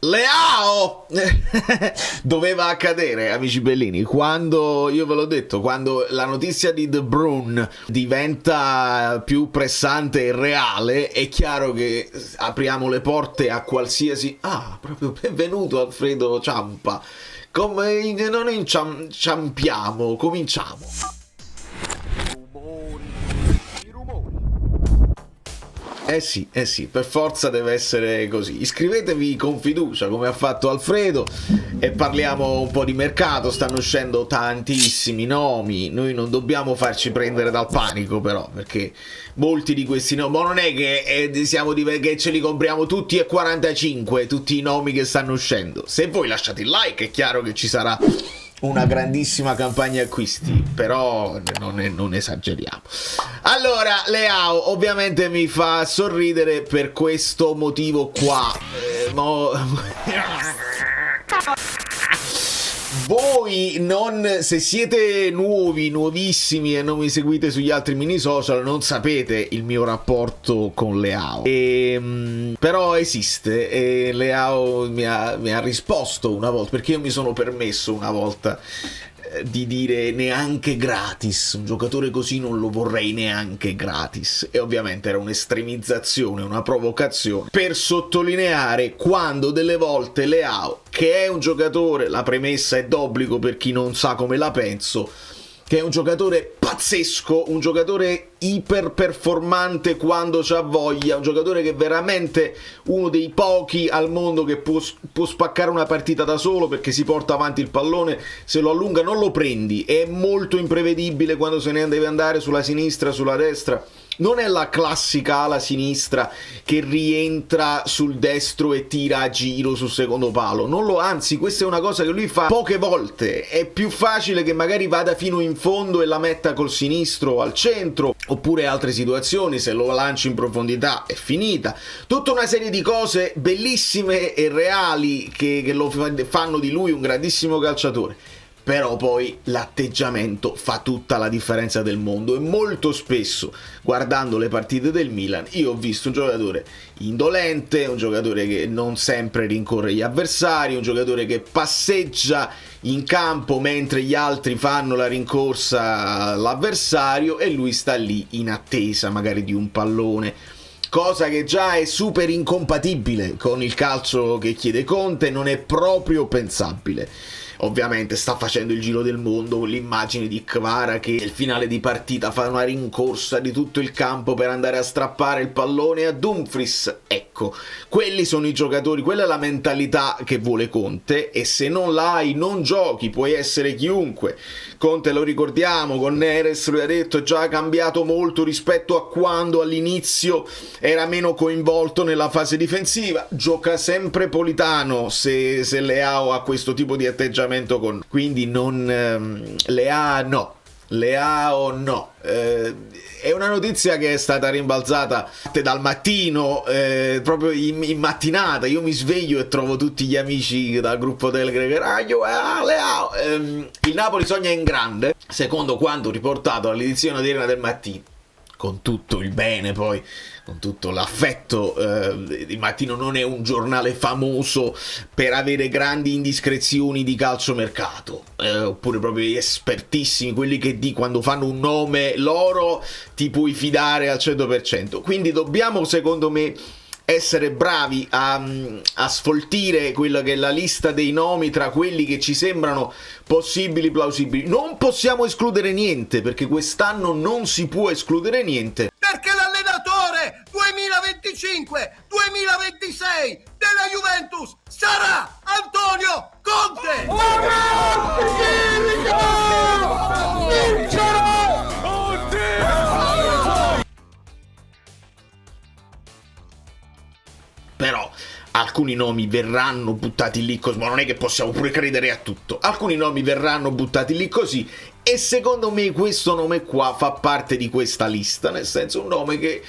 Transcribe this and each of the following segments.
Leao! Doveva accadere, amici bellini, quando, io ve l'ho detto, quando la notizia di De Bruyne diventa più pressante e reale, è chiaro che apriamo le porte a qualsiasi... Ah, proprio benvenuto Alfredo Ciampa. Come non inciampiamo, cominciamo. Eh sì, per forza deve essere così. Iscrivetevi con fiducia come ha fatto Alfredo e parliamo un po' di mercato. Stanno uscendo tantissimi nomi, noi non dobbiamo farci prendere dal panico però, perché molti di questi nomi, ma non è che che ce li compriamo tutti e 45, tutti i nomi che stanno uscendo. Se voi lasciate il like è chiaro che ci sarà una grandissima campagna acquisti, però non esageriamo. Allora, Leao ovviamente mi fa sorridere per questo motivo qua. Voi se siete nuovissimi e non mi seguite sugli altri mini social, non sapete il mio rapporto con Leao. Però esiste e Leao mi ha risposto una volta, perché io mi sono permesso una volta di dire neanche gratis, un giocatore così non lo vorrei neanche gratis, e ovviamente era un'estremizzazione, una provocazione per sottolineare quando delle volte Leao, che è un giocatore, la premessa è d'obbligo per chi non sa come la penso, che è un giocatore pazzesco, un giocatore iper performante quando c'ha voglia, un giocatore che è veramente uno dei pochi al mondo che può spaccare una partita da solo, perché si porta avanti il pallone, se lo allunga non lo prendi, è molto imprevedibile quando se ne deve andare sulla sinistra, sulla destra. Non è la classica ala sinistra che rientra sul destro e tira a giro sul secondo palo. Anzi, questa è una cosa che lui fa poche volte. È più facile che magari vada fino in fondo e la metta col sinistro al centro, oppure altre situazioni, se lo lanci in profondità è finita. Tutta una serie di cose bellissime e reali che lo fanno di lui un grandissimo calciatore. Però poi l'atteggiamento fa tutta la differenza del mondo, e molto spesso guardando le partite del Milan io ho visto un giocatore indolente, un giocatore che non sempre rincorre gli avversari, un giocatore che passeggia in campo mentre gli altri fanno la rincorsa all'avversario e lui sta lì in attesa magari di un pallone, cosa che già è super incompatibile con il calcio che chiede Conte, non è proprio pensabile. Ovviamente sta facendo il giro del mondo con l'immagine di Kvara che nel finale di partita fa una rincorsa di tutto il campo per andare a strappare il pallone a Dumfries. Ecco, quelli sono i giocatori, quella è la mentalità che vuole Conte, e se non l'hai non giochi, puoi essere chiunque. Conte, lo ricordiamo, con Neres lui ha detto è già cambiato molto rispetto a quando all'inizio era meno coinvolto nella fase difensiva. Gioca sempre Politano se Leao ha questo tipo di atteggiamento con, quindi Leao no. È una notizia che è stata rimbalzata dal mattino, proprio in mattinata. Io mi sveglio e trovo tutti gli amici dal gruppo Telegram che Leao. Il Napoli sogna in grande, secondo quanto riportato dall'edizione odierna del Mattino, con tutto il bene, poi con tutto l'affetto. Il Mattino non è un giornale famoso per avere grandi indiscrezioni di calciomercato, oppure proprio gli espertissimi, quelli che quando fanno un nome loro ti puoi fidare al 100%. Quindi dobbiamo, secondo me, essere bravi a sfoltire quella che è la lista dei nomi tra quelli che ci sembrano possibili, plausibili. Non possiamo escludere niente, perché quest'anno non si può escludere niente, perché l'allenatore 2025-2026 della Juventus sarà Antonio Conte! Però alcuni nomi verranno buttati lì così, ma non è che possiamo pure credere a tutto. Alcuni nomi verranno buttati lì così, e secondo me questo nome qua fa parte di questa lista, nel senso un nome che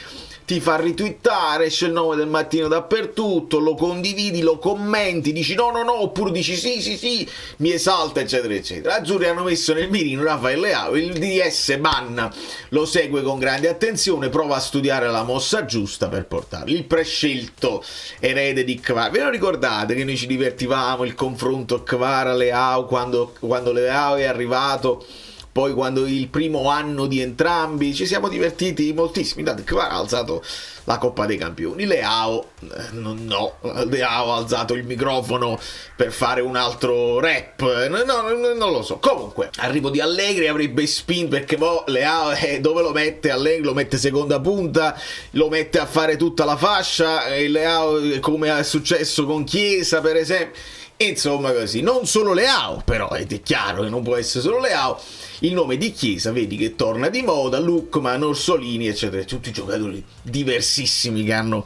ti fa ritwittare, esce il 9 del mattino dappertutto, lo condividi, lo commenti, dici no, oppure dici sì, mi esalta, eccetera, eccetera. Azzurri hanno messo nel mirino Rafael Leao, il DS Banna lo segue con grande attenzione, prova a studiare la mossa giusta per portarlo. Il prescelto erede di Kvara. Ve lo ricordate che noi ci divertivamo il confronto Kvara-Leao quando Leao è arrivato? Poi quando il primo anno di entrambi ci siamo divertiti moltissimo. Intanto Kvara ha alzato la Coppa dei Campioni, Leao Leao ha alzato il microfono per fare un altro rap, non lo so. Comunque arrivo di Allegri, avrebbe spinto, perché Leao dove lo mette Allegri? Lo mette seconda punta, lo mette a fare tutta la fascia, e Leao, come è successo con Chiesa per esempio, insomma così. Non solo Leao, però è chiaro che non può essere solo Leao. Il nome di Chiesa, vedi che torna di moda, Lookman, Orsolini, eccetera, tutti giocatori diversissimi che hanno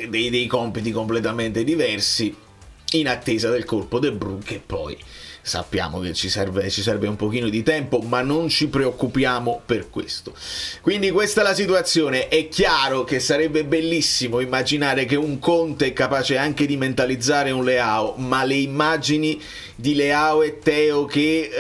dei compiti completamente diversi, in attesa del colpo De Bruyne, che poi sappiamo che ci serve un pochino di tempo, ma non ci preoccupiamo per questo. Quindi questa è la situazione. È chiaro che sarebbe bellissimo immaginare che un Conte è capace anche di mentalizzare un Leao, ma le immagini di Leao e Theo che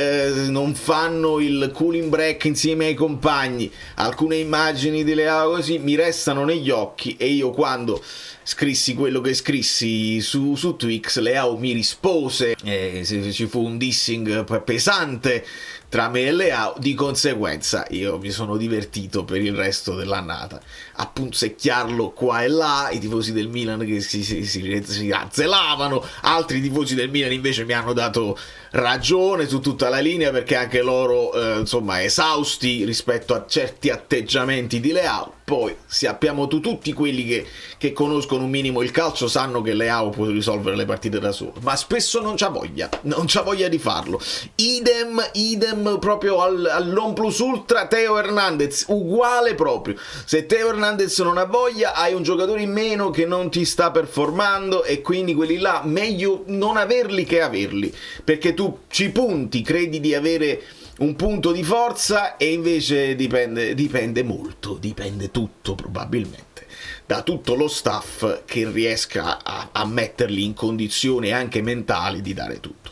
non fanno il cooling break insieme ai compagni, alcune immagini di Leao così mi restano negli occhi, e io quando scrissi quello che scrissi su Twix, Leao mi rispose, ci fu un dissing pesante tra me e Leao, di conseguenza io mi sono divertito per il resto dell'annata a punzecchiarlo qua e là, i tifosi del Milan che si azzelavano, altri tifosi del Milan invece mi hanno dato ragione su tutta la linea, perché anche loro insomma esausti rispetto a certi atteggiamenti di Leao. Poi sappiamo tutti quelli che conoscono un minimo il calcio sanno che Leao può risolvere le partite da solo, ma spesso non c'ha voglia di farlo. Idem proprio al non plus ultra Theo Hernandez, uguale proprio. Se Theo Hernandez non ha voglia, hai un giocatore in meno che non ti sta performando, e quindi quelli là meglio non averli che averli, perché tu ci punti, credi di avere un punto di forza, e invece dipende molto, dipende tutto probabilmente da tutto lo staff che riesca a metterli in condizioni anche mentali di dare tutto.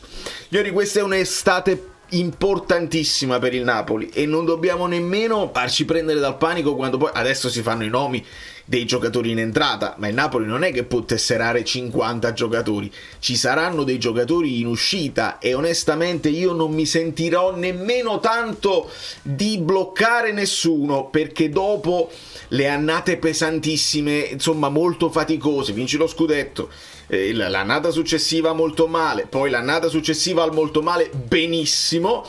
Ieri questa è un'estate importantissima per il Napoli, e non dobbiamo nemmeno farci prendere dal panico quando poi adesso si fanno i nomi dei giocatori in entrata, ma il Napoli non è che può tesserare 50 giocatori, ci saranno dei giocatori in uscita, e onestamente io non mi sentirò nemmeno tanto di bloccare nessuno, perché dopo le annate pesantissime, insomma molto faticose, vinci lo scudetto, l'annata successiva molto male, poi l'annata successiva al molto male benissimo,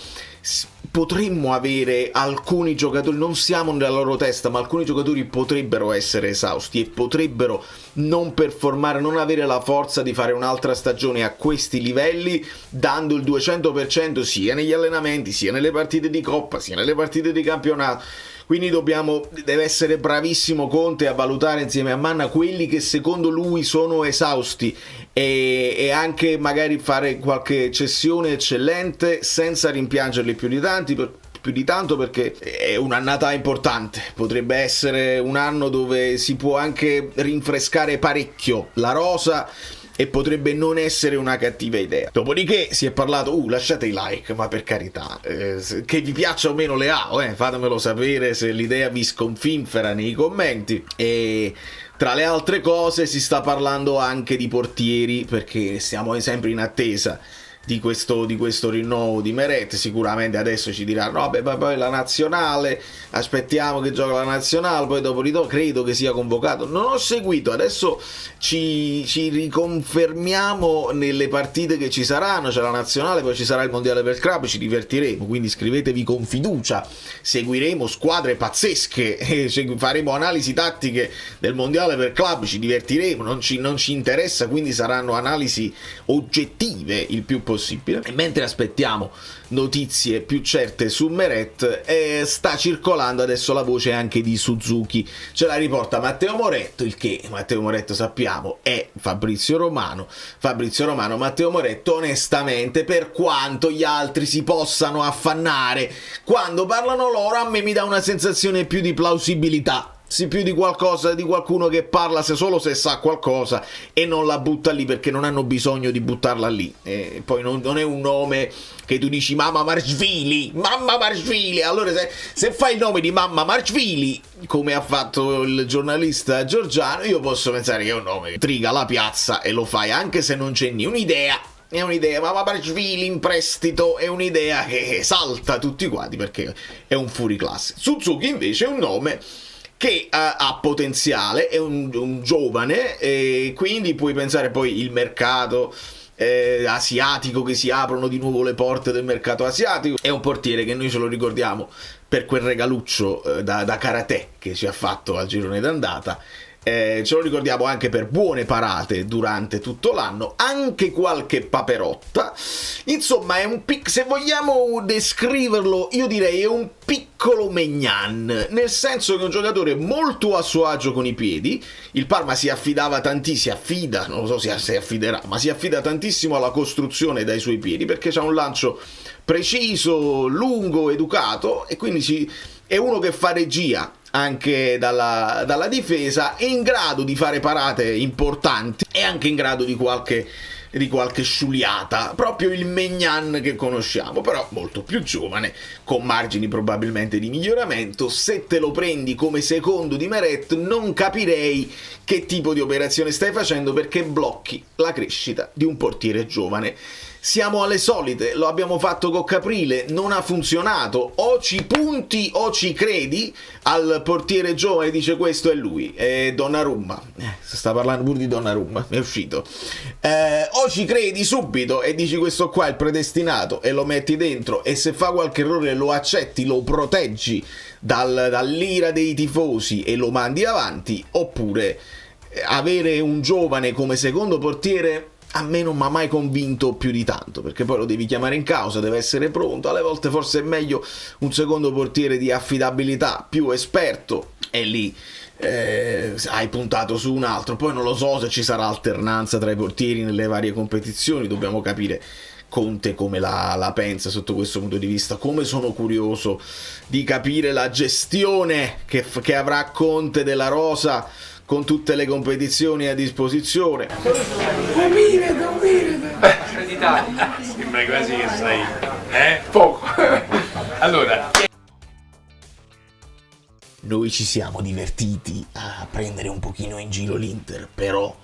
potremmo avere alcuni giocatori, non siamo nella loro testa, ma alcuni giocatori potrebbero essere esausti e potrebbero non performare, non avere la forza di fare un'altra stagione a questi livelli, dando il 200% sia negli allenamenti, sia nelle partite di Coppa, sia nelle partite di campionato. Quindi deve essere bravissimo Conte a valutare insieme a Manna quelli che secondo lui sono esausti, e anche magari fare qualche cessione eccellente senza rimpiangerli più di tanto, perché è un'annata importante, potrebbe essere un anno dove si può anche rinfrescare parecchio la rosa, e potrebbe non essere una cattiva idea. Dopodiché si è parlato, lasciate i like, ma per carità, che vi piaccia o meno Leao, fatemelo sapere se l'idea vi sconfinfera nei commenti. E tra le altre cose si sta parlando anche di portieri, perché siamo sempre in attesa di questo rinnovo di Meret. Sicuramente adesso ci diranno vabbè, poi la nazionale, aspettiamo che gioca la nazionale, poi dopo credo che sia convocato. Non ho seguito, adesso ci riconfermiamo nelle partite che ci saranno, c'è la nazionale, poi ci sarà il mondiale per club, ci divertiremo, quindi iscrivetevi con fiducia, seguiremo squadre pazzesche, faremo analisi tattiche del mondiale per club, ci divertiremo, non ci interessa, quindi saranno analisi oggettive il più possibile. E mentre aspettiamo notizie più certe su Meret, sta circolando adesso la voce anche di Suzuki, ce la riporta Matteo Moretto, il che Matteo Moretto sappiamo è Fabrizio Romano. Matteo Moretto onestamente, per quanto gli altri si possano affannare, quando parlano loro a me mi dà una sensazione più di plausibilità sì, più di qualcosa, di qualcuno che parla solo se sa qualcosa e non la butta lì perché non hanno bisogno di buttarla lì. E poi non è un nome che tu dici Mamma Marshvili, allora se fai il nome di Mamma Marshvili, come ha fatto il giornalista Giorgiano, io posso pensare che è un nome che triga la piazza e lo fai anche se non c'è né un'idea. È un'idea, Mamma Marshvili in prestito è un'idea che salta tutti quanti perché è un fuoriclasse. Suzuki invece è un nome che ha potenziale, è un giovane, e quindi puoi pensare poi il mercato asiatico, che si aprono di nuovo le porte del mercato asiatico. È un portiere che noi ce lo ricordiamo per quel regaluccio da karate che ci ha fatto al girone d'andata. Ce lo ricordiamo anche per buone parate durante tutto l'anno, anche qualche paperotta. Insomma, è se vogliamo descriverlo, io direi è un piccolo Maignan, nel senso che è un giocatore molto a suo agio con i piedi. Il Parma si affidava tantissimo, non lo so se si affiderà, ma si affida tantissimo alla costruzione dai suoi piedi, perché c'ha un lancio preciso, lungo, educato, e quindi è uno che fa regia anche dalla difesa, è in grado di fare parate importanti, è anche in grado di qualche sciuliata, proprio il Maignan che conosciamo, però molto più giovane, con margini probabilmente di miglioramento. Se te lo prendi come secondo di Meret, non capirei che tipo di operazione stai facendo, perché blocchi la crescita di un portiere giovane. Siamo alle solite, lo abbiamo fatto con Caprile, non ha funzionato, o ci punti o ci credi al portiere giovane, dice questo è lui, è Donnarumma, si sta parlando pure di Donnarumma, è uscito, o ci credi subito e dici questo qua è il predestinato e lo metti dentro, e se fa qualche errore lo accetti, lo proteggi dall'ira dei tifosi e lo mandi avanti, oppure avere un giovane come secondo portiere a me non mi ha mai convinto più di tanto, perché poi lo devi chiamare in causa, deve essere pronto. Alle volte forse è meglio un secondo portiere di affidabilità, più esperto, e lì hai puntato su un altro. Poi non lo so se ci sarà alternanza tra i portieri nelle varie competizioni, dobbiamo capire Conte come la pensa sotto questo punto di vista. Come sono curioso di capire la gestione che avrà Conte della rosa con tutte le competizioni a disposizione. Sembra quasi che sai, poco. Allora, noi ci siamo divertiti a prendere un pochino in giro l'Inter, però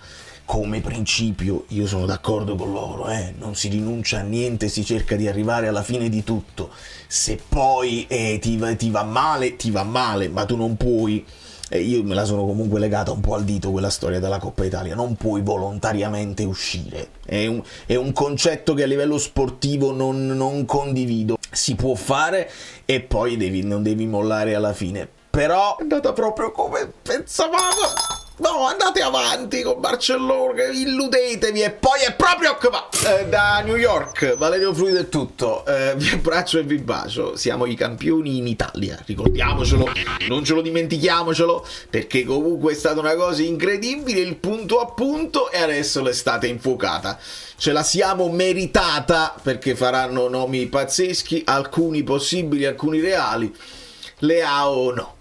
come principio io sono d'accordo con loro, non si rinuncia a niente, si cerca di arrivare alla fine di tutto. Se poi ti va male, ma tu non puoi. Io me la sono comunque legata un po' al dito quella storia della Coppa Italia, non puoi volontariamente uscire, è un concetto che a livello sportivo non condivido. Si può fare e poi non devi mollare alla fine, però è andata proprio come pensavamo. No, andate avanti con Barcellona, illudetevi, e poi è proprio che va. Da New York, Valerio Fluido è tutto, vi abbraccio e vi bacio. Siamo i campioni in Italia, ricordiamocelo, non ce lo dimentichiamocelo, perché comunque è stata una cosa incredibile, il punto a punto, e adesso l'estate è infuocata. Ce la siamo meritata, perché faranno nomi pazzeschi, alcuni possibili, alcuni reali. Leao no.